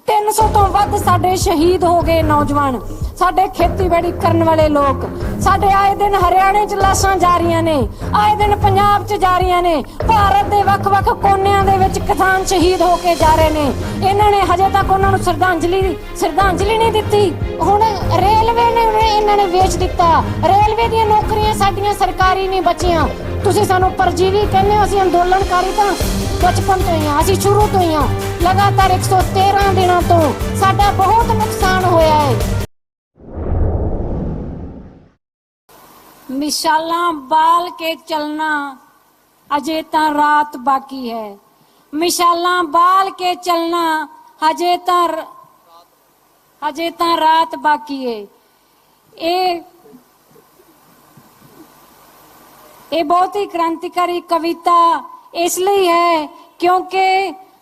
300 ਤੋਂ ਵੱਧ ਸਾਡੇ ਸ਼ਹੀਦ ਹੋ ਗਏ ਨੌਜਵਾਨ, ਸਾਡੇ ਖੇਤੀਬਾੜੀ ਕਰਨ ਵਾਲੇ ਲੋਕ। ਸਾਡੇ ਆਏ ਦਿਨ ਹਰਿਆਣੇ 'ਚ ਲਾਸ਼ਾਂ ਜਾ ਰਹੀਆਂ ਨੇ, ਆਏ ਦਿਨ ਪੰਜਾਬ 'ਚ ਜਾ ਰਹੀਆਂ ਨੇ, ਭਾਰਤ ਦੇ ਵੱਖ-ਵੱਖ ਕੋਨਿਆਂ ਦੇ ਵਿੱਚ ਕਿਸਾਨ ਸ਼ਹੀਦ ਹੋ ਕੇ ਜਾ ਰਹੇ ਨੇ। ਇਹਨਾਂ ਨੇ ਹਜੇ ਤੱਕ ਉਹਨਾਂ ਨੂੰ ਸ਼ਰਧਾਂਜਲੀ ਨਹੀਂ ਦਿੱਤੀ। ਹੁਣ ਰੇਲਵੇ ਨੇ ਇਹਨਾਂ ਨੇ ਵੇਚ ਦਿੱਤਾ। ਰੇਲਵੇ ਦੀਆਂ ਨੌਕਰੀਆਂ ਸਾਡੀਆਂ ਸਰਕਾਰੀ ਨਹੀਂ ਬਚੀਆਂ। ਤੁਸੀਂ ਸਾਨੂੰ ਪਰਜੀਵੀ ਕਹਿੰਦੇ ਹੋ, ਅਸੀਂ ਅੰਦੋਲਨਕਾਰੀ ਤਾਂ बचपन तो ही, असी शुरू तो ही लगातार 113 दिनों तो साडा बहुत नुकसान होया है। मिसाला बाल के चलना अजे ता रात बाकी है, मिसाला बाल के चलना अजे ता रात बाकी है। ये बहुत ही क्रांतिकारी कविता इसलिए है क्योंकि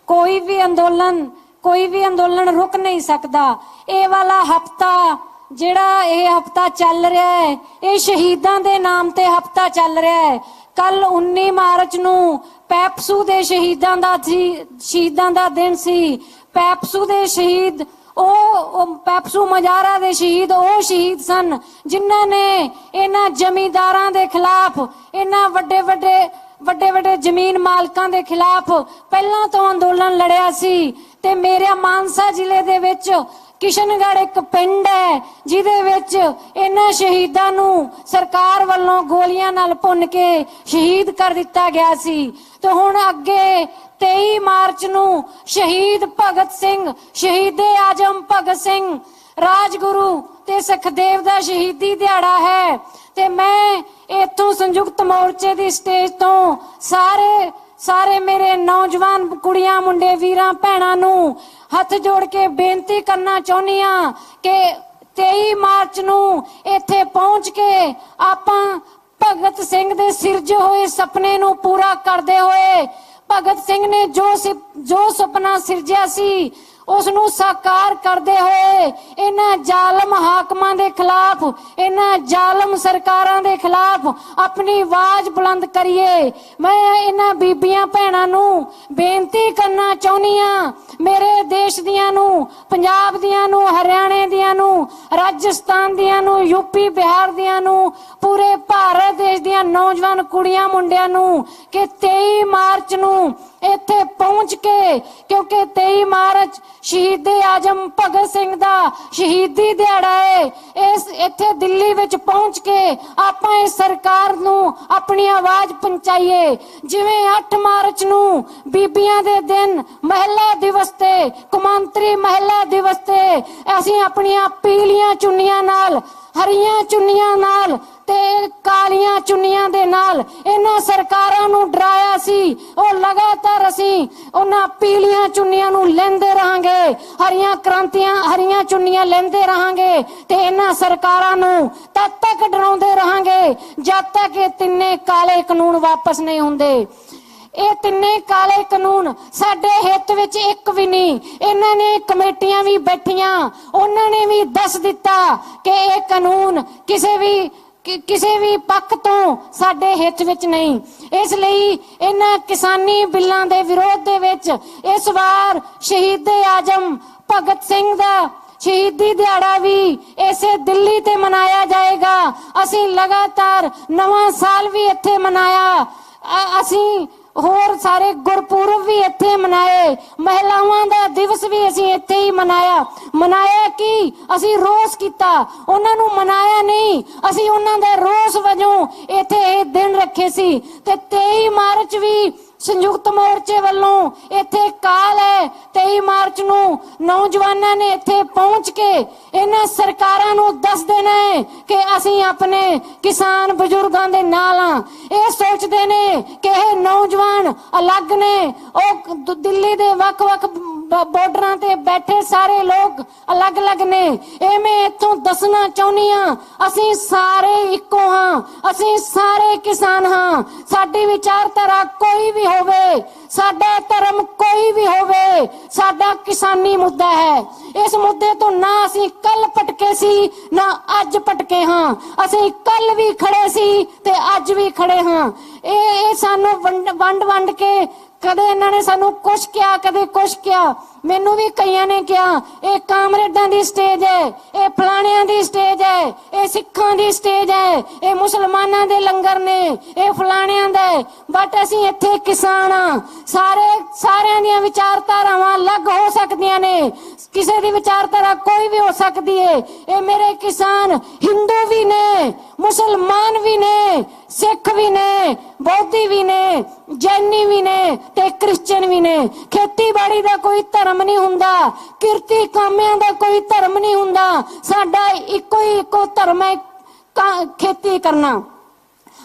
कोई भी अंदोलन रुक नहीं सकता। ये वाला हफ्ता जिहड़ा ये हफ्ता चल रहा है, ये शहीदां दे नाम ते हफ्ता चल रहा है। कल 19 मार्च नूं पैपसू दे शहीदां दा दिन सी। पैपसू दे शहीद पैपसू मजारा दे शहीद ਉਹ शहीद सन जिन्हां ने इन्हां जमींदारां दे खिलाफ, इन्हां ਵੱਡੇ ਜ਼ਮੀਨ ਮਾਲਕਾਂ ਦੇ ਖਿਲਾਫ ਪਹਿਲਾਂ ਤੋਂ ਅੰਦੋਲਨ ਲੜਿਆ ਸੀ। ਤੇ ਮੇਰੇ ਮਾਨਸਾ ਜ਼ਿਲ੍ਹੇ ਦੇ ਵਿੱਚ ਕਿਸ਼ਨਗੜ੍ਹ ਇੱਕ ਪਿੰਡ ਹੈ ਜਿਹਦੇ ਵਿੱਚ ਇਹਨਾਂ ਸ਼ਹੀਦਾਂ ਨੂੰ ਸਰਕਾਰ ਵੱਲੋਂ ਗੋਲੀਆਂ ਨਾਲ ਭੁੰਨ ਕੇ ਸ਼ਹੀਦ ਕਰ ਦਿੱਤਾ ਗਿਆ ਸੀ। ਤੇ ਹੁਣ ਅੱਗੇ 23 ਮਾਰਚ ਨੂੰ ਸ਼ਹੀਦ ਭਗਤ ਸਿੰਘ, ਸ਼ਹੀਦੇ ਆਜ਼ਮ ਭਗਤ ਸਿੰਘ, ਰਾਜਗੁਰੂ ਤੇ ਸੁਖਦੇਵ ਦਾ ਸ਼ਹੀਦੀ ਦਿਹਾੜਾ ਹੈ। ਤੇ ਮੈਂ इत्थों संयुक्त मोर्चे दी स्टेज तो सारे मेरे नौजवान कुड़ियां मुंडे वीरां भैणां नूं हथ जोड़ के बेनती करना चाहुंदी हां कि 23 मार्च नूं इत्थे पहुंच के आपां भगत सिंह दे सिरजे होए सपने नूं पूरा करदे होए, भगत सिंह ने जो सपना सिरजिया सी उसनूं साकार करते हुए इन्हां जालम हाकमां दे खिलाफ, इन्हां जालम सरकारां दे खिलाफ अपनी आवाज बुलंद करिए। मैं इन्हां बीबियां भैणां नूं बेनती करना चाहुंदी हां, मेरे देश दियां नूं, पंजाब दियां नूं, हरियाणे दियां नूं, राजस्थान दियां नूं, यूपी बिहार दियां नूं, पूरे भारत देश दियां नौजवान कुड़ियां मुंडियां नूं कि 23 मार्च नूं इत्थे पहुंच के, क्योंकि 23 मार्च शहीदे आजम भगत सिंह दा शहीदी दिहाड़ा है, इस इत्थे दिल्ली विच पहुंच के आपां इस सरकार नूं अपनी आवाज पहुंचाइए। जिवें 8 मार्च नूं बीबियां दे दिन महिला दिवस ते, कौमांतरी महिला दिवस ते असीं अपनियां पीलियां चुन्नियां नाल, हरियां चुन्नियां नाल ते कालियां चुन्नियां दे नाल इन्हां सरकारां नूं डराया सी। और लगातार असीं उन्हां पीलियां चुन्नियां नूं लैंदे रहांगे, हरियां चुन्नियां लैंदे रहांगे ते इन्हां सरकारां नूं तद तक डराउंदे रहांगे जद तक ये तिन्ने काले कानून वापस नहीं हुंदे। ये तिन्ने काले कानून साडे हित विच एक भी नहीं। इन्हां ने कमेटियां भी बैठियां, उन्हां ने भी दस दिता कि ये कानून किसी भी पक्ष तो साडे हित विच नहीं। इसलिए इन्हां किसानी बिल्लां दे विरोध दे विच इस बार शहीदे आजम भगत सिंह दा शहीदी दिहाड़ा भी इसे दिल्ली ते मनाया जाएगा। असीं लगातार नवां साल भी इत्थे मनाया, असीं होर सारे गुरपुरब भी इत्थे मनाए, महिलावां दा दिवस भी असीं इत्थे ही मनाया कि असीं रोस कीता, उन्हां नूं मनाया नहीं, असीं उन्हां दे रोस वजों इत्थे ये दिन रखे सी। ते 23 मार्च भी संयुक्त मोर्चे वालों इत्थे काल है। 23 मार्च नूं नौजवानां ने इत्थे पहुंच के इन्हां सरकारां नूं दस देना है कि असीं अपने किसान बजुर्गां दे नाल हां। इह सोचदे ने कि इह नौजवान अलग ने, ओ दिल्ली दे वख-वख बॉर्डरां ते बैठे सारे लोग अलग अलग ने। इह मैं इत्थों दसना चाहुंदी हां, असीं सारे इक्को हां, असीं सारे किसान हां। साडी विचारधारा कोई भी होवे, साडा धर्म कोई भी होवे, साडा किसानी मुद्दा है। इस मुद्दे तो ना असीं कल पटके सी ना अज पटके हां, असीं कल भी खड़े सी ते अज भी खड़े हां। ਇਹ ਸਾਨੂੰ ਵੰਡ ਕੇ ਕਦੇ ਇਹਨਾਂ ਨੇ ਸਾਨੂੰ ਕੁਛ ਕਿਹਾ, ਕਦੇ ਕੁਛ ਕਿਹਾ। ਮੈਨੂੰ ਵੀ ਕਈਆਂ ਨੇ ਕਿਹਾ ਇਹ ਕਾਮਰੇਡਾਂ ਦੀ ਸਟੇਜ ਹੈ, ਇਹ ਫਲਾਣਿਆਂ ਦੀ ਸਟੇਜ ਹੈ, ਇਹ ਸਿੱਖਾਂ ਦੀ ਸਟੇਜ ਹੈ, ਇਹ ਮੁਸਲਮਾਨਾਂ ਦੇ ਲੰਗਰ ਨੇ, ਇਹ ਫਲਾਣਿਆਂ ਦਾ। ਬਟ ਅਸੀਂ ਇੱਥੇ ਕਿਸਾਨ ਆ। ਸਾਰਿਆਂ ਦੀਆਂ ਵਿਚਾਰਧਾਰਾਵਾਂ ਅਲੱਗ ਹੋ ਸਕਦੀਆਂ ਨੇ, ਕਿਸੇ ਦੀ ਵਿਚਾਰਧਾਰਾ ਕੋਈ ਵੀ ਹੋ ਸਕਦੀ ਹੈ। ਇਹ ਮੇਰੇ ਕਿਸਾਨ ਹਿੰਦੂ ਵੀ ਨੇ, ਮੁਸਲਮਾਨ ਵੀ ਨੇ, ਸਿੱਖ ਵੀ ਨੇ, ਬੌਧੀ ਵੀ ਨੇ, ਜੈਨੀ ਵੀ ਨੇ ਤੇ ਕ੍ਰਿਸਚਨ ਵੀ ਨੇ। ਖੇਤੀਬਾੜੀ ਦਾ ਕੋਈ ਧਰਮ ਨਹੀਂ ਹੁੰਦਾ, ਕਿਰਤੀ ਕਾਮਿਆਂ ਦਾ ਕੋਈ ਧਰਮ ਨਹੀਂ ਹੁੰਦਾ। ਸਾਡਾ ਇੱਕੋ ਧਰਮ ਹੈ, ਖੇਤੀ ਕਰਨਾ।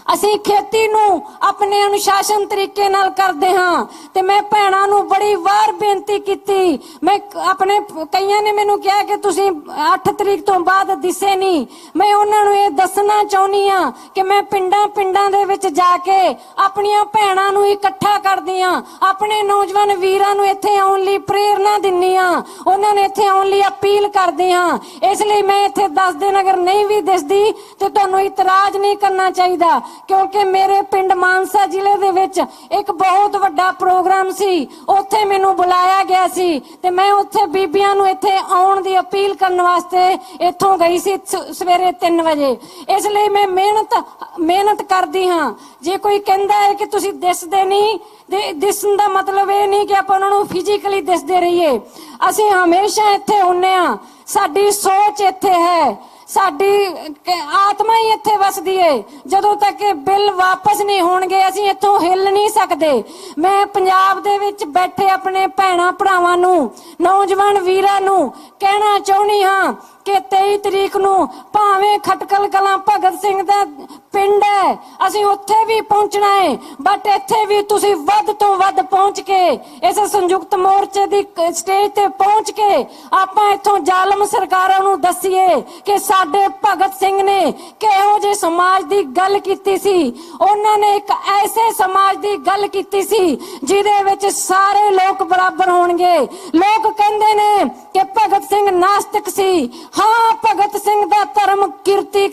ਅਸੀਂ ਖੇਤੀ ਨੂੰ ਆਪਣੇ ਅਨੁਸ਼ਾਸਨ ਤਰੀਕੇ ਨਾਲ ਕਰਦੇ ਹਾਂ। ਤੇ ਮੈਂ ਭੈਣਾਂ ਨੂੰ ਬੜੀ ਵਾਰ ਬੇਨਤੀ ਕੀਤੀ, ਮੈਂ ਆਪਣੇ ਕਈਆਂ ਨੇ ਮੈਨੂੰ ਕਿਹਾ ਕਿ ਤੁਸੀਂ 8 ਤਰੀਕ ਤੋਂ ਬਾਅਦ ਦਿਸੇ ਨਹੀਂ। ਮੈਂ ਉਹਨਾਂ ਨੂੰ ਇਹ ਦੱਸਣਾ ਚਾਹੁੰਦੀ ਆ ਕਿ ਮੈਂ ਪਿੰਡਾਂ ਦੇ ਵਿੱਚ ਜਾ ਕੇ ਆਪਣੀਆਂ ਭੈਣਾਂ ਨੂੰ ਇਕੱਠਾ ਕਰਦੀ ਆ, ਆਪਣੇ ਨੌਜਵਾਨ ਵੀਰਾਂ ਨੂੰ ਇੱਥੇ ਆਉਣ ਲਈ ਪ੍ਰੇਰਨਾ ਦਿੰਦੀ ਆ, ਉਹਨਾਂ ਨੂੰ ਇੱਥੇ ਆਉਣ ਲਈ ਅਪੀਲ ਕਰਦੀ ਆ। ਇਸ ਲਈ ਮੈਂ ਇੱਥੇ 10 ਦਿਨ ਅਗਰ ਨਹੀਂ ਵੀ ਦਿਸਦੀ ਤੇ ਤੁਹਾਨੂੰ ਇਤਰਾਜ਼ ਨਹੀਂ ਕਰਨਾ ਚਾਹੀਦਾ, ਕਿਉਂਕਿ ਮੇਰੇ ਪਿੰਡ ਮਾਨਸਾ ਜ਼ਿਲ੍ਹੇ ਦੇ ਵਿੱਚ ਇੱਕ ਬਹੁਤ ਵੱਡਾ ਪ੍ਰੋਗਰਾਮ ਸੀ, ਉੱਥੇ ਮੈਨੂੰ ਬੁਲਾਇਆ ਗਿਆ ਸੀ ਤੇ ਮੈਂ ਉੱਥੇ ਬੀਬੀਆਂ ਨੂੰ ਇੱਥੇ ਆਉਣ ਦੀ ਅਪੀਲ ਕਰਨ ਵਾਸਤੇ ਇੱਥੋਂ ਗਈ ਸੀ ਸਵੇਰੇ 3 ਵਜੇ। ਇਸ ਲਈ ਮੈਂ ਮਿਹਨਤ ਕਰਦੀ ਹਾਂ। ਜੇ ਕੋਈ ਕਹਿੰਦਾ ਹੈ ਕਿ ਤੁਸੀਂ ਦਿਸਦੇ ਨਹੀਂ, ਦਿਸਣ ਦਾ ਮਤਲਬ ਇਹ ਨਹੀਂ ਕਿ ਆਪਾਂ ਉਹਨਾਂ ਨੂੰ ਫਿਜ਼ੀਕਲੀ ਦਿਸਦੇ ਰਹੀਏ। ਅਸੀਂ ਹਮੇਸ਼ਾ ਇੱਥੇ ਹੁੰਨੇ ਆ, ਸਾਡੀ ਸੋਚ ਇੱਥੇ ਹੈ, ਸਾਡੀ ਆਤਮਾ ਹੀ ਇੱਥੇ ਵਸਦੀ ਏ। ਜਦੋਂ ਤੱਕ ਇਹ ਬਿੱਲ ਵਾਪਸ ਨਹੀਂ ਹੋਣਗੇ ਅਸੀਂ ਇੱਥੋਂ ਹਿੱਲ ਨਹੀਂ ਸਕਦੇ। ਮੈਂ ਪੰਜਾਬ ਦੇ ਵਿੱਚ ਬੈਠੇ ਆਪਣੇ ਭੈਣਾਂ ਭਰਾਵਾਂ ਨੂੰ, ਨੌਜਵਾਨ ਵੀਰਾਂ ਨੂੰ ਕਹਿਣਾ ਚਾਹੁੰਦੀ ਹਾਂ ਕਿ 23 ਤਰੀਕ ਨੂੰ ਭਾਵੇਂ ਖਟਕਲ ਕਲਾਂ ਭਗਤ ਸਿੰਘ ਦਾ ਪਿੰਡ ਹੈ, ਅਸੀਂ ਉੱਥੇ ਵੀ ਪਹੁੰਚਣਾ ਹੈ। ਬਟ ਇੱਥੇ ਵੀ ਤੁਸੀਂ ਵੱਧ ਤੋਂ ਵੱਧ ਪਹੁੰਚ ਕੇ ਇਸ ਸੰਯੁਕਤ ਮੋਰਚੇ ਦੀ ਸਟੇਜ ਤੇ ਪਹੁੰਚ ਕੇ ਆਪਾਂ ਇੱਥੋਂ ਜ਼ਾਲਮ ਸਰਕਾਰਾਂ ਨੂੰ ਦੱਸੀਏ ਕਿ ਸਾਡੇ ਭਗਤ ਸਿੰਘ ਨੇ ਕਿਹੋ ਜਿਹੇ ਸਮਾਜ ਦੀ ਗੱਲ ਕੀਤੀ ਸੀ। ਉਹਨਾਂ ਨੇ ਇੱਕ ਐਸੇ ਸਮਾਜ ਦੀ ਗੱਲ ਕੀਤੀ ਸੀ ਜਿਹਦੇ ਵਿੱਚ ਸਾਰੇ ਲੋਕ ਬਰਾਬਰ ਹੋਣਗੇ। ਲੋਕ ਕਹਿੰਦੇ ਨੇ ਕਿ ਭਗਤ ਸਿੰਘ ਨਾਸਤਿਕ ਸੀ। ਹਾਂ, ਭਗਤ ਸਿੰਘ ਦਾ ਧਰਮ ਕਿਰਤੀ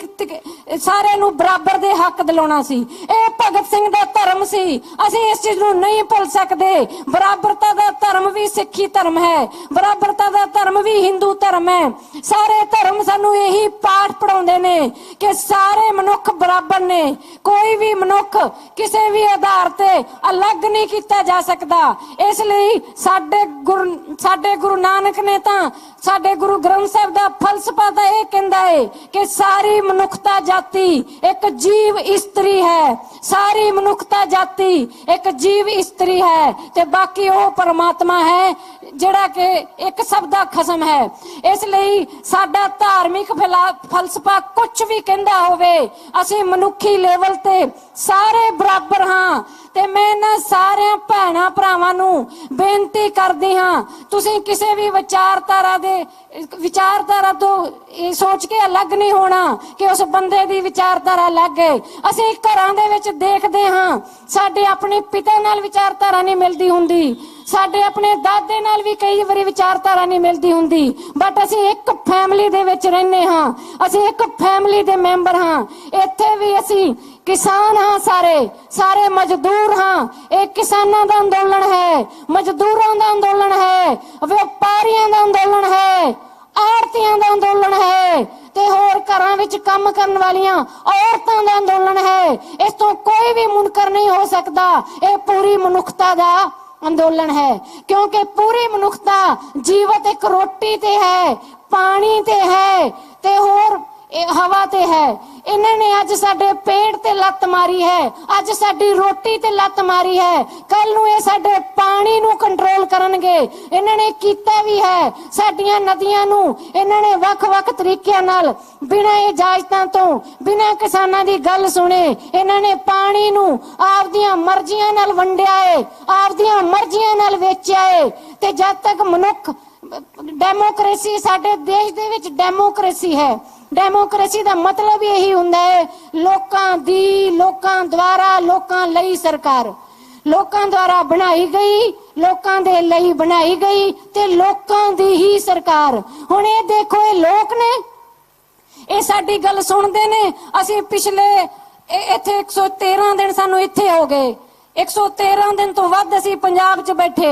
ਸਾਰਿਆਂ ਨੂੰ ਬਰਾਬਰ ਦੇ ਹੱਕ ਦਿਲਾਉਣਾ ਸੀ, ਇਹ ਭਗਤ ਸਿੰਘ ਦਾ ਧਰਮ ਸੀ। ਅਸੀਂ ਇਸ ਚੀਜ਼ ਨੂੰ ਨਹੀਂ ਭੁੱਲ ਸਕਦੇ। ਬਰਾਬਰਤਾ ਦਾ ਧਰਮ ਵੀ ਸਿੱਖੀ ਧਰਮ ਹੈ, ਬਰਾਬਰਤਾ ਦਾ ਧਰਮ ਵੀ ਹਿੰਦੂ ਧਰਮ ਹੈ। ਸਾਰੇ ਧਰਮ ਸਾਨੂੰ ਇਹੀ ਪਾਠ ਪੜਾਉਂਦੇ ਨੇ ਕਿ ਸਾਰੇ ਮਨੁੱਖ ਬਰਾਬਰ ਨੇ, ਕੋਈ ਵੀ ਮਨੁੱਖ ਕਿਸੇ ਵੀ ਆਧਾਰ ਤੇ ਅਲੱਗ ਨਹੀਂ ਕੀਤਾ ਜਾ ਸਕਦਾ। ਇਸ ਲਈ ਸਾਡੇ ਗੁਰੂ ਨਾਨਕ ਨੇ ਤਾਂ, ਸਾਡੇ ਗੁਰੂ ਗ੍ਰੰਥ ਸਾਹਿਬ ਦਾ ਫਲਸਫਾ ਤਾਂ ਇਹ ਕਹਿੰਦਾ ਹੈ ਕਿ ਸਾਰੀ ਮਨੁੱਖਤਾ ਜਾਤੀ ਇੱਕ ਜੀਵ ਇਸਤਰੀ ਹੈ। ਸਾਰੀ ਮਨੁੱਖਤਾ ਜਾਤੀ ਇੱਕ ਜੀਵ ਇਸਤਰੀ ਹੈ ਤੇ ਬਾਕੀ ਉਹ ਪਰਮਾਤਮਾ ਹੈ ਜਿਹੜਾ ਕਿ ਇੱਕ ਸਭ ਦਾ ਖਸਮ ਹੈ। ਇਸ ਲਈ ਸਾਡਾ ਧਾਰਮਿਕ ਫਲਸਫਾ ਕੁਝ ਵੀ ਕਹਿੰਦਾ ਹੋਵੇ, ਅਸੀਂ ਮਨੁੱਖੀ ਲੈਵਲ ਤੇ ਸਾਰੇ ਬਰਾਬਰ ਹਾਂ। ਤੇ ਮੈਂ ਇਹਨਾਂ ਸਾਰਿਆਂ ਭੈਣਾਂ ਭਰਾਵਾਂ ਨੂੰ ਬੇਨਤੀ ਕਰਦੀ ਹਾਂ, ਤੁਸੀਂ ਕਿਸੇ ਵੀ ਵਿਚਾਰਧਾਰਾ ਤੋਂ ਇਹ ਸੋਚ ਕੇ ਅਲੱਗ ਨਹੀਂ ਹੋਣਾ ਕਿ ਉਸ ਬੰਦੇ ਦੀ ਵਿਚਾਰਧਾਰਾ ਅਲੱਗ ਹੈ। ਅਸੀਂ ਘਰਾਂ ਦੇ ਵਿੱਚ ਦੇਖਦੇ ਹਾਂ, ਸਾਡੇ ਆਪਣੇ ਪਿਤਾ ਨਾਲ ਵਿਚਾਰਧਾਰਾ ਨਹੀਂ ਮਿਲਦੀ ਹੁੰਦੀ, ਸਾਡੇ ਆਪਣੇ ਦਾਦੇ ਨਾਲ ਵੀ ਕਈ ਵਾਰੀ ਵਿਚਾਰਧਾਰਾ ਨਹੀਂ ਮਿਲਦੀ ਹੁੰਦੀ, ਬਟ ਅਸੀਂ ਇੱਕ ਫੈਮਿਲੀ ਦੇ ਵਿੱਚ ਰਹਿੰਦੇ ਹਾਂ, ਅਸੀਂ ਇੱਕ ਫੈਮਿਲੀ ਦੇ ਮੈਂਬਰ ਹਾਂ। ਇੱਥੇ ਵੀ ਅਸੀਂ ਕਿਸਾਨ ਹਾਂ, ਸਾਰੇ ਮਜ਼ਦੂਰ ਹਾਂ। ਇਹ ਕਿਸਾਨਾਂ ਦਾ ਅੰਦੋਲਨ ਹੈ, ਮਜ਼ਦੂਰਾਂ ਦਾ ਅੰਦੋਲਨ ਹੈ, ਵਪਾਰੀਆਂ ਦਾ ਅੰਦੋਲਨ ਹੈ, ਆੜਤੀਆਂ ਦਾ ਅੰਦੋਲਨ ਹੈ ਤੇ ਹੋਰ ਘਰਾਂ ਵਿੱਚ ਕੰਮ ਕਰਨ ਵਾਲੀਆਂ ਔਰਤਾਂ ਦਾ ਅੰਦੋਲਨ ਹੈ। ਇਸ ਤੋਂ ਕੋਈ ਵੀ ਮੁਨਕਰ ਨਹੀਂ ਹੋ ਸਕਦਾ। ਇਹ ਪੂਰੀ ਮਨੁੱਖਤਾ ਦਾ ਅੰਦੋਲਨ ਹੈ, ਕਿਉਂਕਿ ਪੂਰੀ ਮਨੁੱਖਤਾ ਜੀਵਤ ਇੱਕ ਰੋਟੀ ਤੇ ਹੈ, ਪਾਣੀ ਤੇ ਹੈ ਤੇ ਹੋਰ ਹਵਾ ਤੇ ਹੈ। ਇਹਨਾਂ ਨੇ ਅੱਜ ਸਾਡੇ ਪੇਟ ਤੇ ਲੱਤ ਮਾਰੀ ਹੈ, ਅੱਜ ਸਾਡੀ ਰੋਟੀ ਤੇ ਲੱਤ ਮਾਰੀ ਹੈ, ਕੱਲ ਨੂੰ ਇਹ ਸਾਡੇ ਪਾਣੀ ਨੂੰ ਕੰਟਰੋਲ ਕਰਨਗੇ। ਇਹਨਾਂ ਨੇ ਕੀਤਾ ਵੀ ਹੈ। ਸਾਡੀਆਂ ਨਦੀਆਂ ਨੂੰ ਇਹਨਾਂ ਨੇ ਵੱਖ-ਵੱਖ ਤਰੀਕਿਆਂ ਨਾਲ ਬਿਨਾਂ ਇਜਾਜ਼ਤਾਂ ਤੋਂ, ਬਿਨਾਂ ਕਿਸਾਨਾਂ ਦੀ ਗੱਲ ਸੁਣੇ ਇਹਨਾਂ ਨੇ ਪਾਣੀ ਨੂੰ ਆਪਦੀਆਂ ਮਰਜ਼ੀਆਂ ਨਾਲ ਵੰਡਿਆ ਏ, ਆਪਦੀਆਂ ਮਰਜ਼ੀਆਂ ਨਾਲ ਵੇਚਿਆ ਏ। ਤੇ ਜਦ ਤੱਕ ਮਨੁੱਖ ਡੈਮੋਕ੍ਰੇਸੀ, ਸਾਡੇ ਦੇਸ਼ ਦੇ ਵਿੱਚ ਡੈਮੋਕ੍ਰੇਸੀ ਹੈ। ਡੈਮੋਕ੍ਰੇਸੀ ਦਾ ਮਤਲਬ ਇਹੀ ਹੁੰਦਾ ਹੈ ਲੋਕਾਂ ਦੀ, ਲੋਕਾਂ ਦੁਆਰਾ, ਲੋਕਾਂ ਲਈ ਸਰਕਾਰ, ਲੋਕਾਂ ਦੁਆਰਾ ਬਣਾਈ ਗਈ, ਲੋਕਾਂ ਦੇ ਲਈ ਬਣਾਈ ਗਈ ਤੇ ਲੋਕਾਂ ਦੀ ਹੀ ਸਰਕਾਰ। ਹੁਣ ਇਹ ਦੇਖੋ, ਇਹ ਲੋਕ ਨੇ, ਇਹ ਸਾਡੀ ਗੱਲ ਸੁਣਦੇ ਨੇ। ਅਸੀਂ ਪਿਛਲੇ ਇੱਥੇ 113 ਦਿਨ ਸਾਨੂੰ ਇੱਥੇ ਹੋ ਗਏ, 113 दिन तो ਵੱਧ ਅਸੀਂ ਪੰਜਾਬ 'ਚ ਬੈਠੇ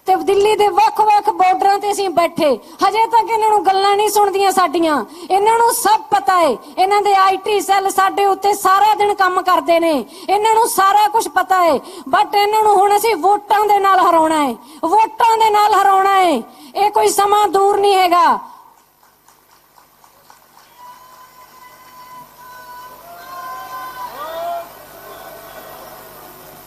ਤੇ ਦਿੱਲੀ ਦੇ ਵੱਖ-ਵੱਖ ਬਾਰਡਰਾਂ ਤੇ ਅਸੀਂ ਬੈਠੇ, ਹਜੇ ਤੱਕ ਇਹਨਾਂ ਨੂੰ ਗੱਲਾਂ ਨਹੀਂ ਸੁਣਦੀਆਂ ਸਾਡੀਆਂ। ਇਹਨਾਂ ਨੂੰ ਸਭ ਪਤਾ ਹੈ, ਇਹਨਾਂ ਦੇ ਆਈਟੀ ਸੈੱਲ ਸਾਡੇ ਉੱਤੇ ਸਾਰਾ ਦਿਨ ਕੰਮ ਕਰਦੇ ਨੇ, ਇਹਨਾਂ ਨੂੰ ਸਾਰਾ ਕੁਝ ਪਤਾ ਹੈ। ਬਟ ਇਹਨਾਂ ਨੂੰ ਹੁਣ ਅਸੀਂ ਵੋਟਾਂ ਦੇ ਨਾਲ ਹਰਾਉਣਾ ਹੈ, ਵੋਟਾਂ ਦੇ ਨਾਲ ਹਰਾਉਣਾ ਹੈ। ਇਹ ਕੋਈ ਸਮਾਂ ਦੂਰ ਨਹੀਂ ਹੈਗਾ।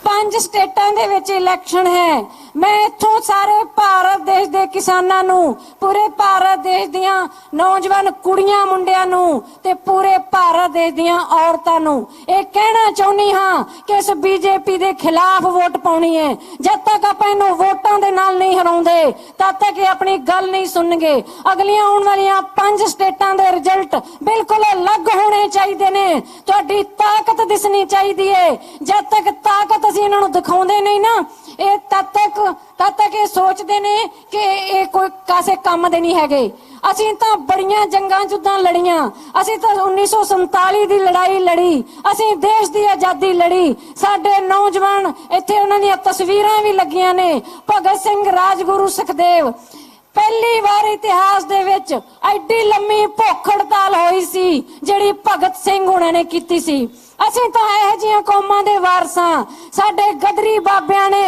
5 ਸਟੇਟਾਂ ਦੇ ਵਿੱਚ ਇਲੈਕਸ਼ਨ ਹੈ। मैं इत्थों सारे भारत देश के किसानां नूं, पूरे भारत देश दियां नौजवान कुड़ियां मुंडियां नूं ते पूरे भारत देश दियां औरतां नूं ये कहना चाहुंदी हां कि इस बीजेपी के खिलाफ वोट पाउणी है। जब तक आपां इहनूं वोटां दे नाल नहीं हराउंदे तद तक ये अपनी गल नहीं सुनणगे। अगलियां आउण वालियां 5 स्टेटां दे रिजल्ट बिल्कुल अलग होने चाहिए ने। तुहाडी ताकत दिसनी चाहिए है। जब तक ताकत असीं इन्हां नूं दिखाउंदे नहीं ना, ये तद तक ये सोचते ने कि ये कोई कासे काम दे नहीं हैगे। असीं तां बड़ियां जंगां जुद्धां लड़ियां, असीं तां 1947 दी लड़ाई लड़ी, असीं देश दी आजादी लड़ी। साडे नौजवान इत्थे उन्हां दी तस्वीरां भी लगियां ने। भगत सिंह, राजगुरु, सुखदेव, पहली बार इतिहास दे विच एडी लंबी भुख हड़ताल होई सी जिहड़ी भगत सिंह हुणां ने कीती सी। असीं तां इहो जिहियां कौमां दे वारसां, साडे गदरी बाबियां ने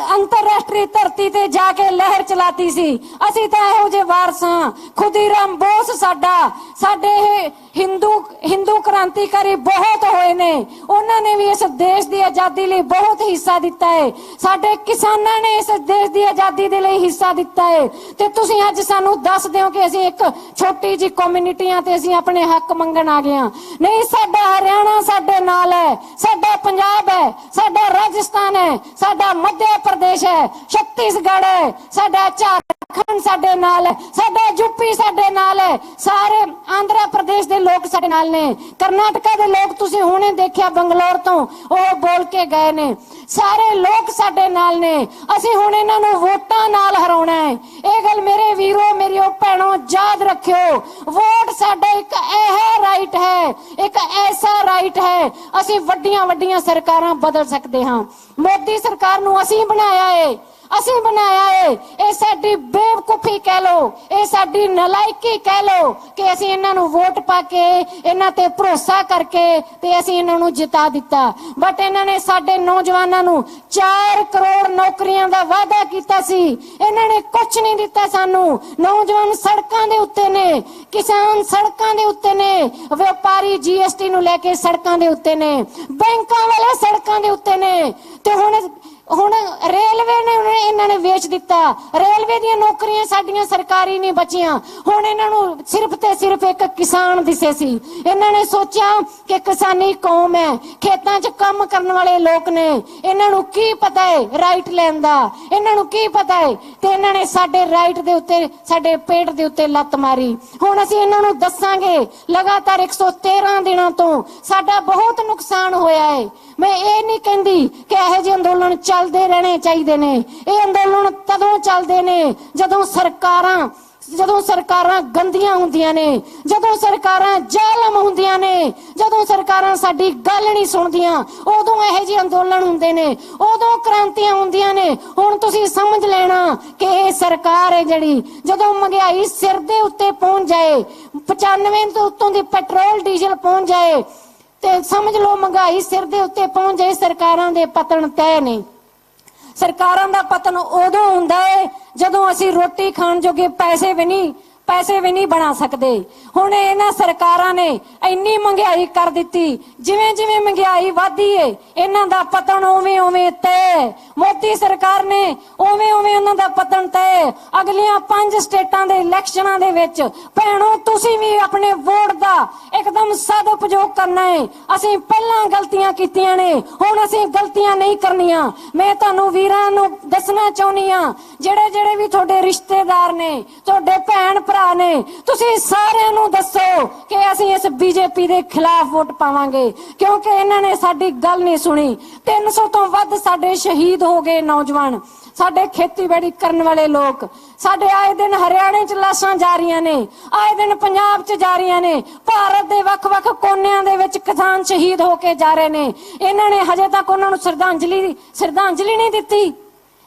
अंतरराष्ट्रीय धरती ते जाके लहर चलाती सी। असीं तां इहो जे वारसां। खुदीराम बोस साडे हिंदू क्रांतिकारी बहुत होए ने, उन्हां ने भी इस देश की आजादी लई बहुत हिस्सा दिता है। साडे किसानां ने इस देश की आजादी दे लई हिस्सा दिता है। ते तुसीं अज सानूं दस दिओ कि असीं एक छोटी जी कम्युनिटियां ते असीं अपने हक मंगण आ गए हां। नहीं, साडा हरियाणा साडे नाल है, साडा पंजाब है, साडा राजस्थान है, साडा मध्य प्रदेश है, छत्तीसगढ़ है, साडा झारखंड साडे नाल है, साडा यूपी साडे नाल है, सारे आंध्र प्रदेश दे लोग साडे नाल ने, कर्नाटका दे लोग तुसीं हुणे देखिया बंगलौर तो ओह बोल के गए ने। सारे लोग साडे नाल ने। असीं हुण इन्हां नूं वोटां नाल हराउणा है। इह गल मेरे वीरो मेरियो भैणों याद रखियो। वोट साडा एक ऐसा राइट है, एक ऐसा राइट है। असीं वड्डियां वड्डियां सरकारां बदल सकदे हां। मोदी सरकार नूं असीं बनाया है, असीं बनाया है। ये साडी बेवकूफी कह लो, ये साडी नलायकी कह लो कि असीं इन्हां नूं वोट पा के इन्हां ते भरोसा करके ते असीं इन्हां नूं जिता दिता। बट इन्हां ने साडे नौजवानां नूं 4 करोड़ नौकरियां दा वादा कीता सी, इन्हां ने कुछ नहीं दिता सानूं। नौजवान सड़कां दे उत्ते ने, किसान सड़कां दे उत्ते ने, व्यापारी जीएसटी नूं लैके सड़कां दे उत्ते ने, बैंकां वाले सड़कां दे उत्ते ने। ते हुण रेलवे ने इन्हां ने वेच दिता। रेलवे दी नौकरियां साडियां सरकारी नहीं बचियां। हुण इन्हां नूं सिर्फ ते सिर्फ एक किसान दिसे सी। इन्हां ने सोचा कि किसानी कौम है, खेतां 'च काम करन वाले लोग ने, इन्हां नूं की पता है राइट लैण दा, इन्हां नूं की पता है। ते इन्हां ने साडे राइट दे उत्ते, साडे पेट दे उत्ते लत मारी। हुण असीं इन्हां नूं दस्सांगे। लगातार 113 दिनां तो साडा बहुत नुकसान होया है। मैं ये नहीं कहती कि यह जे अंदोलन चलते रहने चाहिए ने। ये अंदोलन तदों चलते ने जदों सरकारां गंदियां हुंदियां ने, जदों सरकारां जालम हुंदियां ने, जदों सरकारां साडी गल नहीं सुणदियां, उदों यह जे अंदोलन हुंदे ने, उदों क्रांतियां हुंदियां ने। हुण तुसीं समझ लेना कि ये सरकार है जिहड़ी जदों महंगाई सिर दे उत्ते पहुंच जाए, 95 तो उत्तों दी पेट्रोल डीजल पहुंच जाए, ते समझ लो महंगाई सिर दे उत्ते पहुंच जाए, सरकारां दे पतन तय ने। सरकारां दा पतन उदों हुंदा है जदों असीं रोटी खाण जोगे पैसे भी नहीं बना सकते। हुण इन्हां सरकारां ने इन्नी महंगाई कर दिती, जिवें जिवें महंगाई वधदी है इन्हां दा पतन उवें उवें तय। मोदी सरकार ने उवें उवें उन्हां दा पतन तय। अगलियां 5 स्टेटां दे इलैक्शनां दे विच भैणो तुसीं भी अपने वोट दा एकदम सदउपयोग करना है। असीं पहलां गलतियां कीतियां ने, हुण असीं गलतियां नहीं करनियां। मैं तुहानूं वीरां नूं दसना चाहुंदी हां, ਜਿਹੜੇ ਵੀ ਤੁਹਾਡੇ ਰਿਸ਼ਤੇਦਾਰ ਨੇ, ਤੁਹਾਡੇ ਭੈਣ ਭਰਾ ਨੇ, ਤੁਸੀਂ ਸਾਰਿਆਂ ਨੂੰ ਦੱਸੋ ਕਿ ਅਸੀਂ ਇਸ ਬੀਜੇਪੀ ਦੇ ਖਿਲਾਫ ਵੋਟ ਪਾਵਾਂਗੇ, ਕਿਉਂਕਿ ਇਹਨਾਂ ਨੇ ਸਾਡੀ ਗੱਲ ਨਹੀਂ ਸੁਣੀ। 300 ਤੋਂ ਵੱਧ ਸਾਡੇ ਸ਼ਹੀਦ ਹੋ ਗਏ ਨੌਜਵਾਨ, ਸਾਡੇ ਖੇਤੀਬਾੜੀ ਕਰਨ ਵਾਲੇ ਲੋਕ। ਸਾਡੇ ਆਏ ਦਿਨ ਹਰਿਆਣੇ 'ਚ ਲਾਸ਼ਾਂ ਜਾ ਰਹੀਆਂ ਨੇ, ਆਏ ਦਿਨ ਪੰਜਾਬ 'ਚ ਜਾ ਰਹੀਆਂ ਨੇ, ਭਾਰਤ ਦੇ ਵੱਖ-ਵੱਖ ਕੋਨਿਆਂ ਦੇ ਵਿੱਚ ਕਿਸਾਨ ਸ਼ਹੀਦ ਹੋ ਕੇ ਜਾ ਰਹੇ ਨੇ। ਇਹਨਾਂ ਨੇ ਹਜੇ ਤੱਕ ਉਹਨਾਂ ਨੂੰ ਸ਼ਰਧਾਂਜਲੀ ਨਹੀਂ ਦਿੱਤੀ।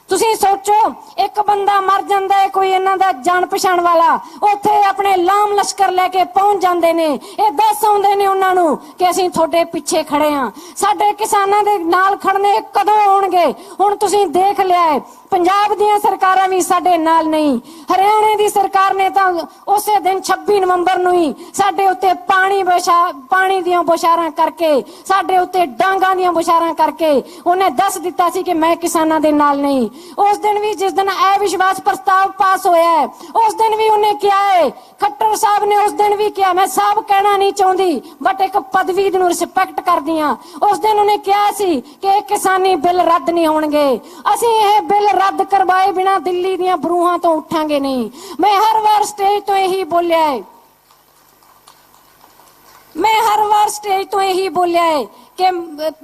ਤੁਸੀਂ ਸੋਚੋ, ਇੱਕ ਬੰਦਾ ਮਰ ਜਾਂਦਾ ਹੈ, ਕੋਈ ਇਹਨਾਂ ਦਾ ਜਾਣ ਪਛਾਣ ਵਾਲਾ, ਉੱਥੇ ਆਪਣੇ ਲਾਮ ਲਸ਼ਕਰ ਲੈ ਕੇ ਪਹੁੰਚ ਜਾਂਦੇ ਨੇ। ਇਹ ਦੱਸ ਆਉਂਦੇ ਨੇ ਉਹਨਾਂ ਨੂੰ ਕਿ ਅਸੀਂ ਤੁਹਾਡੇ ਪਿੱਛੇ ਖੜੇ ਹਾਂ। ਸਾਡੇ ਕਿਸਾਨਾਂ ਦੇ ਨਾਲ ਖੜਨੇ ਕਦੋਂ ਆਉਣਗੇ? ਹੁਣ ਤੁਸੀਂ ਦੇਖ ਲਿਆ ਹੈ, ਪੰਜਾਬ ਦੀਆਂ ਸਰਕਾਰਾਂ ਵੀ ਸਾਡੇ ਨਾਲ ਨਹੀਂ। ਹਰਿਆਣੇ ਦੀ ਸਰਕਾਰ ਨੇ ਤਾਂ ਉਸੇ ਦਿਨ 26 ਨਵੰਬਰ ਨੂੰ ਹੀ ਸਾਡੇ ਉੱਤੇ ਪਾਣੀ ਦੀਆਂ ਬੁਛਾਰਾਂ ਕਰਕੇ, ਸਾਡੇ ਉੱਤੇ ਡਾਂਗਾਂ ਦੀਆਂ ਬੁਛਾਰਾਂ ਕਰਕੇ ਉਹਨੇ ਦੱਸ ਦਿੱਤਾ ਸੀ ਕਿ ਮੈਂ ਕਿਸਾਨਾਂ ਦੇ ਨਾਲ ਨਹੀਂ। ਉਸ ਦਿਨ ਵੀ, ਜਿਸ ਦਿਨ ਅਵਿਸ਼ਵਾਸ ਪ੍ਰਸਤਾਵ ਪਾਸ ਹੋਇਆ ਹੈ, ਉਸ ਦਿਨ ਵੀ ਉਹਨੇ ਕਿਹਾ ਹੈ, ਖੱਟਰ ਸਾਹਿਬ ਨੇ ਉਸ ਦਿਨ ਵੀ ਕਿਹਾ, ਮੈਂ ਸਾਹਿਬ ਕਹਿਣਾ ਨਹੀਂ ਚਾਹੁੰਦੀ ਬਟ ਇੱਕ ਪਦਵੀ ਨੂੰ ਰਿਸਪੈਕਟ ਕਰਦੀ ਹਾਂ। ਉਸ ਦਿਨ ਉਹਨੇ ਕਿਹਾ ਸੀ ਕਿ ਇਹ ਕਿਸਾਨੀ ਬਿੱਲ ਰੱਦ ਨਹੀਂ ਹੋਣਗੇ, ਅਸੀਂ ਇਹ ਬਿੱਲ ਰੱਦ ਕਰਵਾਏ ਬਿਨਾ ਦਿੱਲੀ ਦੀਆਂ ਬਰੂਹਾਂ ਤੋਂ ਉੱਠਾਂਗੇ ਨਹੀਂ। ਮੈਂ ਹਰ ਵਾਰ ਸਟੇਜ ਤੋਂ ਇਹੀ ਬੋਲਿਆ ਹੈ, ਕਿ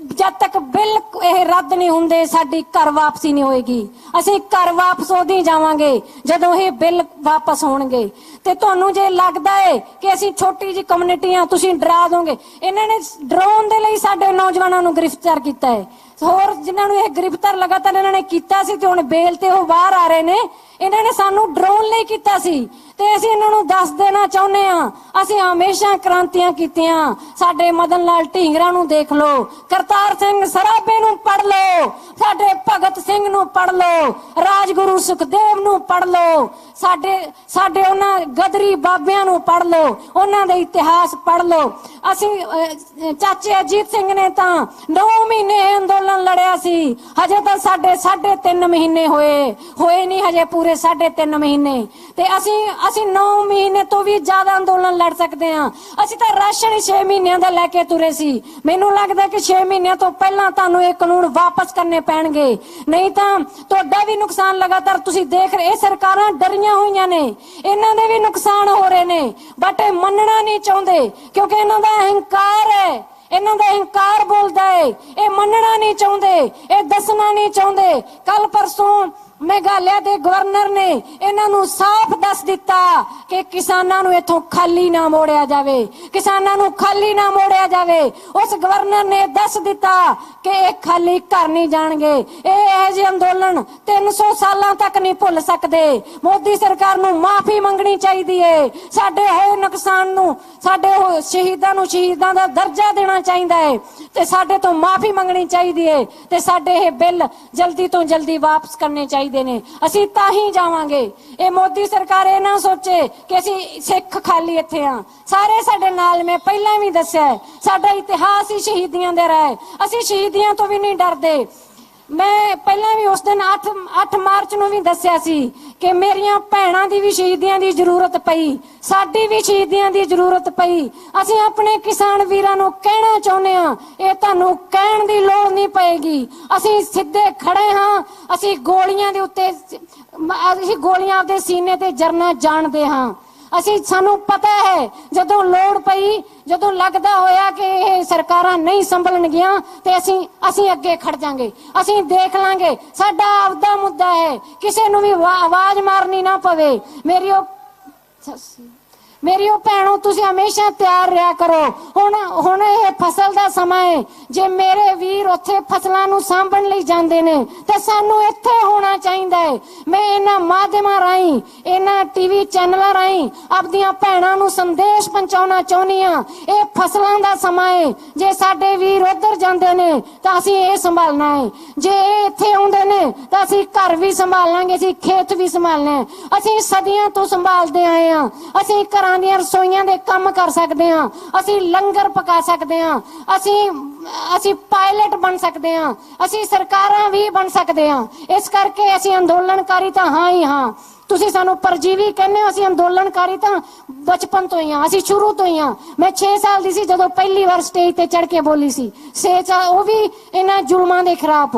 ਜਦ ਤੱਕ ਬਿੱਲ ਇਹ ਰੱਦ ਨਹੀਂ ਹੁੰਦੇ ਸਾਡੀ ਘਰ ਵਾਪਸੀ ਨਹੀਂ ਹੋਏਗੀ। ਅਸੀਂ ਘਰ ਵਾਪਸ ਉਦੋਂ ਜਾਵਾਂਗੇ ਜਦੋਂ ਇਹ ਬਿੱਲ ਵਾਪਸ ਹੋਣਗੇ। ਤੇ ਤੁਹਾਨੂੰ ਜੇ ਲੱਗਦਾ ਹੈ ਕਿ ਅਸੀਂ ਛੋਟੀ ਜਿਹੀ ਕਮਿਊਨਿਟੀ ਆ, ਤੁਸੀਂ ਡਰਾ ਦੋਗੇ। ਇਹਨਾਂ ਨੇ ਡਰਾਉਣ ਦੇ ਲਈ ਸਾਡੇ ਨੌਜਵਾਨਾਂ ਨੂੰ ਗ੍ਰਿਫਤਾਰ ਕੀਤਾ ਹੈ। ਹੋਰ ਜਿਨ੍ਹਾਂ ਨੂੰ ਇਹ ਗ੍ਰਿਫਤਾਰ ਲਗਾਤਾਰ ਇਹਨਾਂ ਨੇ ਕੀਤਾ ਸੀ ਤੇ ਹੁਣ ਬੇਲ ਤੇ ਉਹ ਬਾਹਰ ਆ ਰਹੇ ਨੇ, ਇਹਨਾਂ ਨੇ ਸਾਨੂੰ ਡਰਾਉਣ ਲਈ ਕੀਤਾ ਸੀ। ਤੇ ਅਸੀਂ ਇਹਨਾਂ ਨੂੰ ਦੱਸ ਦੇਣਾ ਚਾਹੁੰਦੇ ਹਾਂ, ਅਸੀਂ ਹਮੇਸ਼ਾ ਕ੍ਰਾਂਤੀਆਂ ਕੀਤੀਆਂ। ਸਾਡੇ ਮਦਨ ਲਾਲ ਢੀਂਗਰਾ ਨੂੰ ਦੇਖ ਲਓ, ਕਰਤਾਰ ਸਿੰਘ ਸਰਾਭੇ ਨੂੰ ਪੜ੍ਹ ਲਓ, ਸਾਡੇ ਭਗਤ ਸਿੰਘ ਨੂੰ ਪੜ੍ਹ ਲਓ, ਰਾਜਗੁਰੂ ਸੁਖਦੇਵ ਨੂੰ ਪੜ੍ਹ ਲਓ, ਸਾਡੇ ਉਹਨਾਂ ਗਦਰੀ ਬਾਬਿਆਂ ਨੂੰ ਪੜ੍ਹ ਲਓ, ਉਹਨਾਂ ਦੇ ਇਤਿਹਾਸ ਪੜ੍ਹ ਲਓ। ਅਸੀਂ ਚਾਚੇ ਅਜੀਤ ਸਿੰਘ ਨੇ ਤਾਂ 9 ਮਹੀਨੇ ਅੰਦੋਲਨ ਲੜਿਆ ਸੀ, ਹਜੇ ਤਾਂ ਸਾਡੇ 3.5 ਮਹੀਨੇ ਹੋਏ ਨਹੀਂ, ਹਜੇ ਪੂਰੇ 3.5 ਮਹੀਨੇ। ਤੇ ਅਸੀਂ 9 ਮਹੀਨੇ ਤੋਂ ਵੀ ਜ਼ਿਆਦਾ ਅੰਦੋਲਨ ਲੜ ਸਕਦੇ ਹਾਂ। ਅਸੀਂ ਤਾਂ ਰਾਸ਼ਨ 6 ਮਹੀਨਿਆਂ ਦਾ ਲੈ ਕੇ ਤੁਰੇ ਸੀ। ਮੈਨੂੰ ਲੱਗਦਾ ਕਿ 6 ਮਹੀਨਿਆਂ ਤੋਂ ਪਹਿਲਾਂ ਤੁਹਾਨੂੰ ਇਹ ਕਾਨੂੰਨ ਵਾਪਸ ਕਰਨੇ ਪੈਣਗੇ, ਨਹੀਂ ਤਾਂ ਤੁਹਾਡਾ ਵੀ ਨੁਕਸਾਨ ਲਗਾਤਾਰ ਤੁਸੀਂ ਦੇਖ ਰਹੇ। ਇਹ ਸਰਕਾਰਾਂ ਡਰੀਆਂ ਹੋਈਆਂ ਨੇ, ਇਹਨਾਂ ਦੇ ਵੀ ਨੁਕਸਾਨ ਹੋ ਰਹੇ ਨੇ, ਬਟ ਇਹ ਮੰਨਣਾ ਨਹੀਂ ਚਾਹੁੰਦੇ ਕਿਉਂਕਿ ਇਹਨਾਂ ਦਾ ਅਹੰਕਾਰ ਹੈ, ਇਹਨਾਂ ਦਾ ਅਹੰਕਾਰ ਬੋਲਦਾ ਹੈ। ਇਹ ਮੰਨਣਾ ਨਹੀਂ ਚਾਹੁੰਦੇ, ਇਹ ਦੱਸਣਾ ਨਹੀਂ ਚਾਹੁੰਦੇ। ਕੱਲ ਪਰਸੋਂ ਮੇਘਾਲਿਆ ਦੇ ਗਵਰਨਰ ਨੇ ਇਹਨਾਂ ਨੂੰ ਸਾਫ਼ ਦੱਸ ਦਿੱਤਾ ਕਿ ਕਿਸਾਨਾਂ ਨੂੰ ਇੱਥੋਂ ਖਾਲੀ ਨਾ ਮੋੜਿਆ ਜਾਵੇ, ਕਿਸਾਨਾਂ ਨੂੰ ਖਾਲੀ ਨਾ ਮੋੜਿਆ ਜਾਵੇ। ਉਸ ਗਵਰਨਰ ਨੇ ਦੱਸ ਦਿੱਤਾ ਕਿ ਇਹ ਖਾਲੀ ਘਰ ਨਹੀਂ ਜਾਣਗੇ। ਇਹ ਜਿਹੇ ਅੰਦੋਲਨ 300 ਸਾਲਾਂ ਤੱਕ ਨਹੀਂ ਭੁੱਲ ਸਕਦੇ। ਮੋਦੀ ਸਰਕਾਰ ਨੂੰ ਮਾਫੀ ਮੰਗਣੀ ਚਾਹੀਦੀ ਹੈ। ਸਾਡੇ ਹੋਏ ਨੁਕਸਾਨ ਨੂੰ, ਸਾਡੇ ਸ਼ਹੀਦਾਂ ਦਾ ਦਰਜਾ ਦੇਣਾ ਚਾਹੀਦਾ ਹੈ ਤੇ ਸਾਡੇ ਤੋਂ ਮਾਫੀ ਮੰਗਣੀ ਚਾਹੀਦੀ ਹੈ ਤੇ ਸਾਡੇ ਇਹ ਬਿੱਲ ਜਲਦੀ ਤੋਂ ਜਲਦੀ ਵਾਪਸ ਕਰਨੇ ਚਾਹੀਦੇ ਨੇ। ਅਸੀਂ ਤਾਂ ਹੀ ਜਾਵਾਂਗੇ। ਇਹ ਮੋਦੀ ਸਰਕਾਰ ਇਹ ਨਾ ਸੋਚੇ ਕਿ ਅਸੀਂ ਸਿੱਖ ਖਾਲੀ ਇੱਥੇ ਆ, ਸਾਰੇ ਸਾਡੇ ਨਾਲ। ਮੈਂ ਪਹਿਲਾਂ ਵੀ ਦੱਸਿਆ, ਸਾਡਾ ਇਤਿਹਾਸ ਹੀ ਸ਼ਹੀਦੀਆਂ ਦੇ ਰਿਹਾ ਹੈ। ਅਸੀਂ ਸ਼ਹੀਦੀਆਂ ਤੋਂ ਵੀ ਨਹੀਂ ਡਰਦੇ। ਮੈਂ ਪਹਿਲਾਂ ਵੀ ਉਸ ਦਿਨ 8 ਮਾਰਚ ਨੂੰ ਵੀ ਦੱਸਿਆ ਸੀ ਕਿ ਮੇਰੀਆਂ ਭੈਣਾਂ ਦੀ ਵੀ ਸ਼ਹੀਦੀਆਂ ਦੀ ਜ਼ਰੂਰਤ ਪਈ, ਸਾਡੀ ਵੀ ਸ਼ਹੀਦੀਆਂ ਦੀ ਜ਼ਰੂਰਤ ਪਈ। ਅਸੀਂ ਆਪਣੇ ਕਿਸਾਨ ਵੀਰਾਂ ਨੂੰ ਕਹਿਣਾ ਚਾਹੁੰਦੇ ਹਾਂ, ਇਹ ਤੁਹਾਨੂੰ ਕਹਿਣ ਦੀ ਲੋੜ ਨਹੀਂ ਪਏਗੀ। ਅਸੀਂ ਸਿੱਧੇ ਖੜੇ ਹਾਂ। ਅਸੀਂ ਗੋਲੀਆਂ ਆਪਦੇ ਸੀਨੇ ਤੇ ਜਰਨਾ ਜਾਣਦੇ ਹਾਂ। ਸਾਨੂੰ ਪਤਾ ਹੈ ਜਦੋਂ ਲੋੜ ਪਈ, ਜਦੋਂ ਲੱਗਦਾ ਹੋਇਆ ਕਿ ਇਹ ਸਰਕਾਰਾਂ ਨਹੀਂ ਸੰਭਲਣਗੀਆਂ ਤੇ ਅਸੀਂ ਅੱਗੇ ਖੜ ਜਾਾਂਗੇ, ਅਸੀਂ ਦੇਖ ਲਾਂਗੇ। ਸਾਡਾ ਆਪਦਾ ਮੁੱਦਾ ਹੈ, ਕਿਸੇ ਨੂੰ ਵੀ ਆਵਾਜ਼ ਮਾਰਨੀ ਨਾ ਪਵੇ। ਮੇਰੀਓ ਭੈਣੋ, ਤੁਸੀਂ ਹਮੇਸ਼ਾ ਤਿਆਰ ਰਿਹਾ ਕਰੋ। ਹੁਣ ਇਹ ਫਸਲ ਦਾ ਸਮਾਂ ਹੈ। ਜੇ ਮੇਰੇ ਵੀਰ ਉੱਥੇ ਫਸਲਾਂ ਨੂੰ ਸਾਂਭਣ ਲਈ ਜਾਂਦੇ ਨੇ ਤਾਂ ਸਾਨੂੰ ਇੱਥੇ ਹੋਣਾ ਚਾਹੀਦਾ ਹੈ। ਮੈਂ ਇਹਨਾਂ ਮਾਧਿਅਮਾਂ ਰਾਹੀਂ, ਇਹਨਾਂ ਟੀਵੀ ਚੈਨਲਾਂ ਰਾਹੀਂ ਆਪਦੀਆਂ ਭੈਣਾਂ ਨੂੰ ਸੰਦੇਸ਼ ਪਹੁੰਚਾਉਣਾ ਚਾਹੁੰਦੀ ਹਾਂ। ਇਹ ਫਸਲਾਂ ਦਾ ਸਮਾਂ ਹੈ। ਜੇ ਸਾਡੇ ਵੀਰ ਉੱਧਰ ਜਾਂਦੇ ਨੇ ਤਾਂ ਅਸੀਂ ਇਹ ਸੰਭਾਲਣਾ ਹੈ। ਜੇ ਇਹ ਇੱਥੇ ਆਉਂਦੇ ਨੇ ਤਾਂ ਅਸੀਂ ਘਰ ਵੀ ਸੰਭਾਲਾਂਗੇ, ਅਸੀਂ ਖੇਤ ਵੀ ਸੰਭਾਲਣਾ ਹੈ। ਅਸੀਂ ਸਦੀਆਂ ਤੋਂ ਸੰਭਾਲਦੇ ਆਏ ਹਾਂ। ਅਸੀਂ ਘਰਾਂ ਦੀਆਂ ਰਸੋਈਆਂ ਦੇ ਕੰਮ ਕਰ ਸਕਦੇ ਹਾਂ, ਅਸੀਂ ਲੰਗਰ ਪਕਾ ਸਕਦੇ ਹਾਂ, ਅਸੀਂ ਪਾਇਲਟ ਬਣ ਸਕਦੇ ਹਾਂ, ਅਸੀਂ ਸਰਕਾਰਾਂ ਵੀ ਬਣ ਸਕਦੇ ਹਾਂ। ਇਸ ਕਰਕੇ ਅਸੀਂ ਅੰਦੋਲਨਕਾਰੀ ਤਾਂ ਹਾਂ ਹੀ ਹਾਂ। ਤੁਸੀਂ ਸਾਨੂੰ ਪਰਜੀਵੀ ਕਹਿੰਦੇ ਹੋ, ਅਸੀਂ ਅੰਦੋਲਨਕਾਰੀ ਤਾਂ ਬਚਪਨ ਤੋਂ ਹੀ ਹਾਂ, ਅਸੀਂ ਸ਼ੁਰੂ ਤੋਂ ਹੀ ਹਾਂ। ਮੈਂ 6 ਸਾਲ ਦੀ ਸੀ ਜਦੋਂ ਪਹਿਲੀ ਵਾਰ ਸਟੇਜ ਤੇ ਚੜ ਕੇ ਬੋਲੀ ਸੀ। 6 ਸਾਲ ਉਹ ਵੀ ਇਹਨਾਂ ਜ਼ੁਲਮਾਂ ਦੇ ਖਿਲਾਫ।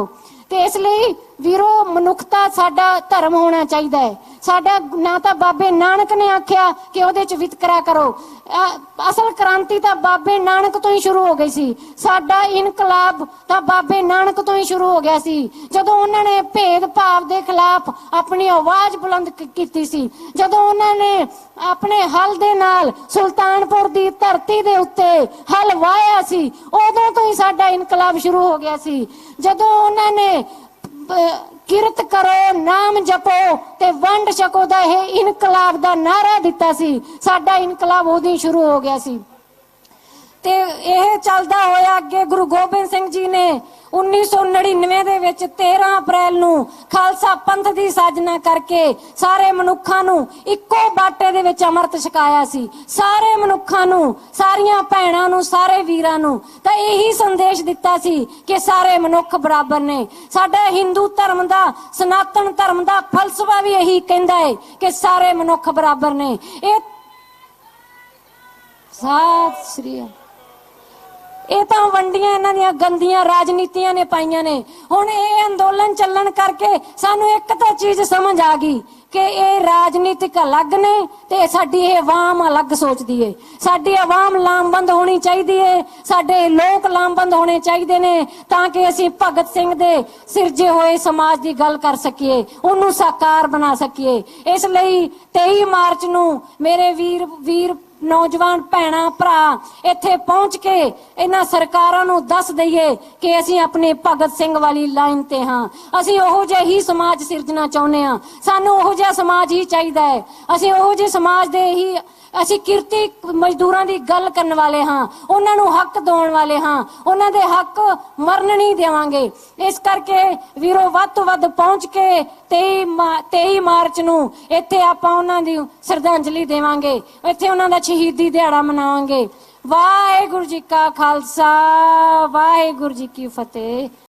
ਤੇ ਇਸ ਲਈ ਵੀਰੋ ਮਨੁੱਖਤਾ ਸਾਡਾ ਧਰਮ ਹੋਣਾ ਚਾਹੀਦਾ ਹੈ। ਸਾਡਾ ਨਾ ਤਾਂ ਬਾਬੇ ਨਾਨਕ ਨੇ ਆਖਿਆ ਕਿ ਉਹਦੇ ਚ ਵਿਤਕਰਾ ਕਰੋ। ਅਸਲ ਕ੍ਰਾਂਤੀ ਤਾਂ ਬਾਬੇ ਨਾਨਕ ਤੋਂ ਹੀ ਸ਼ੁਰੂ ਹੋ ਗਈ ਸੀ। ਸਾਡਾ ਇਨਕਲਾਬ ਤਾਂ ਬਾਬੇ ਨਾਨਕ ਤੋਂ ਹੀ ਸ਼ੁਰੂ ਹੋ ਗਿਆ ਸੀ, ਜਦੋਂ ਉਹਨਾਂ ਨੇ ਭੇਦ ਭਾਵ ਦੇ ਖਿਲਾਫ ਆਪਣੀ ਆਵਾਜ਼ ਬੁਲੰਦ ਕੀਤੀ ਸੀ, ਜਦੋਂ ਉਹਨਾਂ ਨੇ ਆਪਣੇ ਹਲ ਦੇ ਨਾਲ ਸੁਲਤਾਨਪੁਰ ਦੀ ਧਰਤੀ ਦੇ ਉੱਤੇ ਹਲ ਵਾਹਿਆ ਸੀ, ਉਦੋਂ ਤੋਂ ਹੀ ਸਾਡਾ ਇਨਕਲਾਬ ਸ਼ੁਰੂ ਹੋ ਗਿਆ ਸੀ। ਜਦੋਂ ਉਹਨਾਂ ਨੇ ਕਿਰਤ ਕਰੋ, ਨਾਮ ਜਪੋ ਤੇ ਵੰਡ ਛਕੋ ਦਾ ਇਹ ਇਨਕਲਾਬ ਦਾ ਨਾਰਾ ਦਿੱਤਾ ਸੀ, ਸਾਡਾ ਇਨਕਲਾਬ ਉਦੋਂ ਹੀ ਸ਼ੁਰੂ ਹੋ ਗਿਆ ਸੀ। ਤੇ ਇਹ ਚੱਲਦਾ ਹੋਇਆ ਅੱਗੇ ਗੁਰੂ ਗੋਬਿੰਦ ਸਿੰਘ ਜੀ ਨੇ 1999 ਦੇ ਵਿੱਚ 13 ਅਪ੍ਰੈਲ ਨੂੰ ਖਾਲਸਾ ਪੰਥ ਦੀ ਸਾਜਨਾ ਕਰਕੇ ਸਾਰੇ ਮਨੁੱਖਾਂ ਨੂੰ ਇੱਕੋ ਬਾਟੇ ਦੇ ਵਿੱਚ ਅੰਮ੍ਰਿਤ ਛਕਾਇਆ ਸੀ। ਸਾਰੇ ਮਨੁੱਖਾਂ ਨੂੰ, ਸਾਰੀਆਂ ਭੈਣਾਂ ਨੂੰ, ਸਾਰੇ ਵੀਰਾਂ ਨੂੰ ਤਾਂ ਇਹੀ ਸੰਦੇਸ਼ ਦਿੱਤਾ ਸੀ ਕਿ ਸਾਰੇ ਮਨੁੱਖ ਬਰਾਬਰ ਨੇ। ਸਾਡਾ ਹਿੰਦੂ ਧਰਮ ਦਾ, ਸਨਾਤਨ ਧਰਮ ਦਾ ਫਲਸਫਾ ਵੀ ਇਹੀ ਕਹਿੰਦਾ ਹੈ ਕਿ ਸਾਰੇ ਮਨੁੱਖ ਬਰਾਬਰ ਨੇ। ਇਹ ਸਤਿ ਸ੍ਰੀ ਅਕਾਲ। ਇਹ ਤਾਂ ਵੰਡੀਆਂ ਇਹਨਾਂ ਦੀਆਂ ਗੰਦੀਆਂ ਰਾਜਨੀਤੀਆਂ ਨੇ ਪਾਈਆਂ ਨੇ। ਹੁਣ ਇਹ ਅੰਦੋਲਨ ਚੱਲਣ ਕਰਕੇ ਸਾਨੂੰ ਇੱਕ ਤਾਂ ਚੀਜ਼ ਸਮਝ ਆ ਗਈ ਕਿ ਇਹ ਰਾਜਨੀਤਿਕ ਅਲੱਗ ਨੇ ਤੇ ਸਾਡੀ ਇਹ ਆਵਾਮ ਅਲੱਗ ਸੋਚਦੀ ਏ। ਸਾਡੀ ਆਵਾਮ ਲਾਮਬੰਦ ਹੋਣੀ ਚਾਹੀਦੀ ਏ, ਸਾਡੇ ਲੋਕ ਲਾਮਬੰਦ ਹੋਣੇ ਚਾਹੀਦੇ ਨੇ ਤਾਂ ਕਿ ਅਸੀਂ ਭਗਤ ਸਿੰਘ ਦੇ ਸਿਰਜੇ ਹੋਏ ਸਮਾਜ ਦੀ ਗੱਲ ਕਰ ਸਕੀਏ, ਉਹਨੂੰ ਸਾਕਾਰ ਬਣਾ ਸਕੀਏ। ਇਸ ਲਈ 23 ਮਾਰਚ ਨੂੰ ਮੇਰੇ ਵੀਰ ਨੌਜਵਾਨ ਭੈਣਾਂ ਭਰਾ ਇੱਥੇ ਪਹੁੰਚ ਕੇ ਇਹਨਾਂ ਸਰਕਾਰਾਂ ਨੂੰ ਦੱਸ ਦਈਏ ਕਿ ਅਸੀਂ ਆਪਣੇ ਭਗਤ ਸਿੰਘ ਵਾਲੀ ਲਾਈਨ ਤੇ ਹਾਂ। ਅਸੀਂ ਉਹੋ ਜਿਹਾ ਹੀ ਸਮਾਜ ਸਿਰਜਣਾ ਚਾਹੁੰਦੇ ਹਾਂ। ਸਾਨੂੰ ਉਹੋ ਜਿਹਾ ਸਮਾਜ ਹੀ ਚਾਹੀਦਾ ਹੈ। ਅਸੀਂ ਉਹੋ ਜਿਹੇ ਸਮਾਜ ਦੇ ਹੀ, ਅਸੀਂ ਕਿਰਤੀ ਮਜ਼ਦੂਰਾਂ ਦੀ ਗੱਲ ਕਰਨ ਵਾਲੇ ਹਾਂ, ਉਹਨਾਂ ਨੂੰ ਹੱਕ ਦਿਵਾਉਣ ਵਾਲੇ ਹਾਂ, ਉਹਨਾਂ ਦੇ ਹੱਕ ਮਰਨ ਨਹੀਂ ਦੇਵਾਂਗੇ। ਇਸ ਕਰਕੇ ਵੀਰੋ ਵੱਧ ਤੋਂ ਵੱਧ ਪਹੁੰਚ ਕੇ 23 ਮਾਰਚ ਨੂੰ ਇੱਥੇ ਆਪਾਂ ਉਹਨਾਂ ਦੀ ਸ਼ਰਧਾਂਜਲੀ ਦੇਵਾਂਗੇ, ਇੱਥੇ ਉਹਨਾਂ ਦਾ ਸ਼ਹੀਦੀ ਦਿਹਾੜਾ ਮਨਾਵਾਂਗੇ। ਵਾਹਿਗੁਰੂ ਜੀ ਕਾ ਖਾਲਸਾ, ਵਾਹਿਗੁਰੂ ਜੀ ਕੀ ਫਤਿਹ।